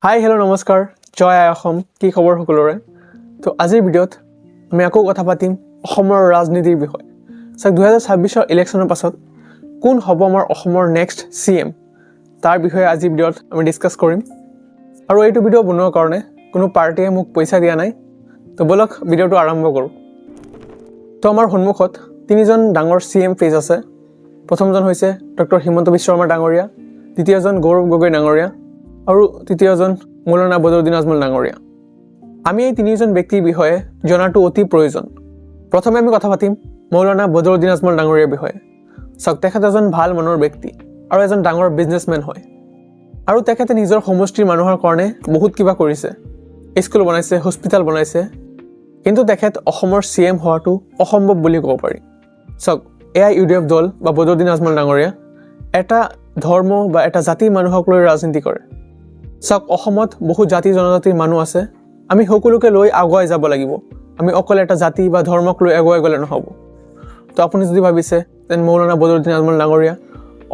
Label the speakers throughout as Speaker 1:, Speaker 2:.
Speaker 1: hi hello' নমস্কাৰ জয় আই অসম কি খবৰ সকলোৰে তো আজিৰ ভিডিঅ'ত আমি আকৌ কথা পাতিম অসমৰ ৰাজনীতিৰ বিষয়ে চাওক 2026 ইলেকশ্যনৰ পাছত কোন হ'ব আমাৰ অসমৰ নেক্সট CM তাৰ বিষয়ে আজি ভিডিঅ'ত আমি ডিছকাছ কৰিম আৰু এইটো ভিডিঅ' বনোৱাৰ কাৰণে কোনো পাৰ্টিয়ে মোক পইচা দিয়া নাই তো বলক ভিডিঅ'টো আৰম্ভ কৰোঁ তো আমাৰ সন্মুখত তিনিজন ডাঙৰ CM ফেজ আছে প্ৰথমজন হৈছে ডক্টৰ হিমন্ত বিশ্ব শৰ্মা ডাঙৰীয়া দ্বিতীয়জন গৌৰৱ গগৈ ডাঙৰীয়া আৰু তৃতীয়জন মৌলানা বদৰুদ্দিন আজমল ডাঙৰীয়া আমি এই তিনিজন ব্যক্তিৰ বিষয়ে জনাটো অতি প্ৰয়োজন প্ৰথমে আমি কথা পাতিম মৌলানা বদৰুদ্দিন আজমল ডাঙৰীয়াৰ বিষয়ে চাওক তেখেত এজন ভাল মনৰ ব্যক্তি আৰু এজন ডাঙৰ বিজনেছমেন হয় আৰু তেখেতে নিজৰ সমষ্টিৰ মানুহৰ কাৰণে বহুত কিবা কৰিছে স্কুল বনাইছে হস্পিটেল বনাইছে কিন্তু তেখেত অসমৰ CM হোৱাটো অসম্ভৱ বুলি ক'ব পাৰি চাওক UDF দল বা বদৰুদ্দিন আজমল ডাঙৰীয়া এটা ধৰ্ম বা এটা জাতিৰ মানুহক লৈ ৰাজনীতি কৰে চাওক অসমত বহুত জাতি জনজাতিৰ মানুহ আছে আমি সকলোকে লৈ আগুৱাই যাব লাগিব আমি অকল এটা জাতি বা ধৰ্মক লৈ আগুৱাই গ'লে নহ'ব তো আপুনি যদি ভাবিছে যেন মৌলানা বদৰুদ্দিন আজমল ডাঙৰীয়া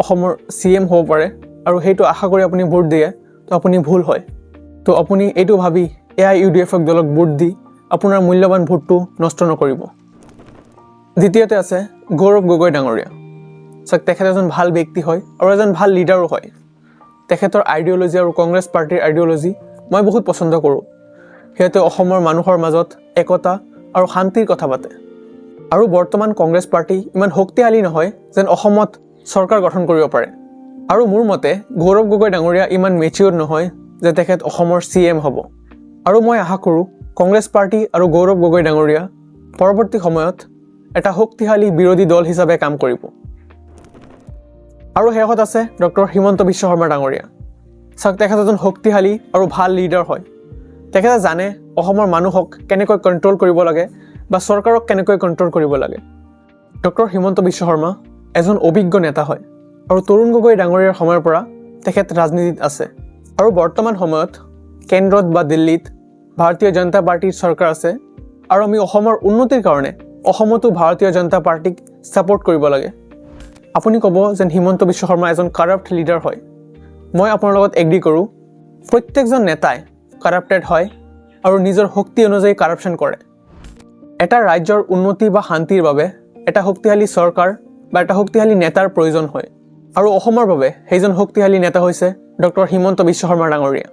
Speaker 1: অসমৰ CM হ'ব পাৰে আৰু সেইটো আশা কৰি আপুনি ভোট দিয়ে তো আপুনি ভুল হয় তো আপুনি এইটো ভাবি UDF দলক ভোট দি আপোনাৰ মূল্যৱান ভোটটো নষ্ট নকৰিব দ্বিতীয়তে আছে গৌৰৱ গগৈ ডাঙৰীয়া চাওক তেখেত এজন ভাল ব্যক্তি হয় আৰু এজন ভাল লিডাৰো হয় তেখেতৰ আইডিঅলজি আৰু কংগ্ৰেছ পাৰ্টিৰ আইডিঅলজি মই বহুত পছন্দ কৰোঁ সিহঁতে অসমৰ মানুহৰ মাজত একতা আৰু শান্তিৰ কথা পাতে আৰু বৰ্তমান কংগ্ৰেছ পাৰ্টি ইমান শক্তিশালী নহয় যেন অসমত চৰকাৰ গঠন কৰিব পাৰে আৰু মোৰ মতে গৌৰৱ গগৈ ডাঙৰীয়া ইমান মেচিউৰ নহয় যে তেখেত অসমৰ CM হ'ব আৰু মই আশা কৰোঁ কংগ্ৰেছ পাৰ্টি আৰু গৌৰৱ গগৈ ডাঙৰীয়া পৰৱৰ্তী সময়ত এটা শক্তিশালী বিৰোধী দল হিচাপে কাম কৰিব আৰু শেষত আছে ডক্টৰ হিমন্ত বিশ্ব শৰ্মা ডাঙৰীয়া চাওক তেখেত এজন শক্তিশালী আৰু ভাল লিডাৰ হয় তেখেতে জানে অসমৰ মানুহক কেনেকৈ কণ্ট্ৰল কৰিব লাগে বা চৰকাৰক কেনেকৈ কণ্ট্ৰল কৰিব লাগে ডক্টৰ হিমন্ত বিশ্ব শৰ্মা এজন অভিজ্ঞ নেতা হয় আৰু তৰুণ গগৈ ডাঙৰীয়াৰ সময়ৰ পৰা তেখেত ৰাজনীতিত আছে আৰু বৰ্তমান সময়ত কেন্দ্ৰত বা দিল্লীত ভাৰতীয় জনতা পাৰ্টিৰ চৰকাৰ আছে আৰু আমি অসমৰ উন্নতিৰ কাৰণে অসমতো ভাৰতীয় জনতা পাৰ্টিক ছাপোৰ্ট কৰিব লাগে আপুনি ক'ব যেন হিমন্ত বিশ্ব শৰ্মা এজন কাৰাপ্ট লিডাৰ হয় মই আপোনাৰ লগত এগ্ৰি কৰোঁ প্ৰত্যেকজন নেতাই কাৰাপ্টেড হয় আৰু নিজৰ শক্তি অনুযায়ী কাৰাপশ্যন কৰে এটা ৰাজ্যৰ উন্নতি বা শান্তিৰ বাবে এটা শক্তিশালী চৰকাৰ বা এটা শক্তিশালী নেতাৰ প্ৰয়োজন হয় আৰু অসমৰ বাবে সেইজন শক্তিশালী নেতা হৈছে ডক্টৰ হিমন্ত বিশ্ব শৰ্মা ডাঙৰীয়া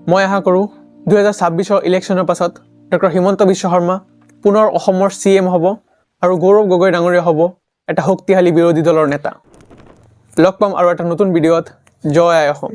Speaker 1: মই আশা কৰোঁ 2026 ইলেকশ্যনৰ পাছত ডক্টৰ হিমন্ত বিশ্ব শৰ্মা পুনৰ অসমৰ CM হ'ব আৰু গৌৰৱ গগৈ ডাঙৰীয়া হ'ব এটা শক্তিশালী বিৰোধী দলৰ নেতা লগ পাম আৰু এটা নতুন ভিডিঅ'ত জয় আই অসম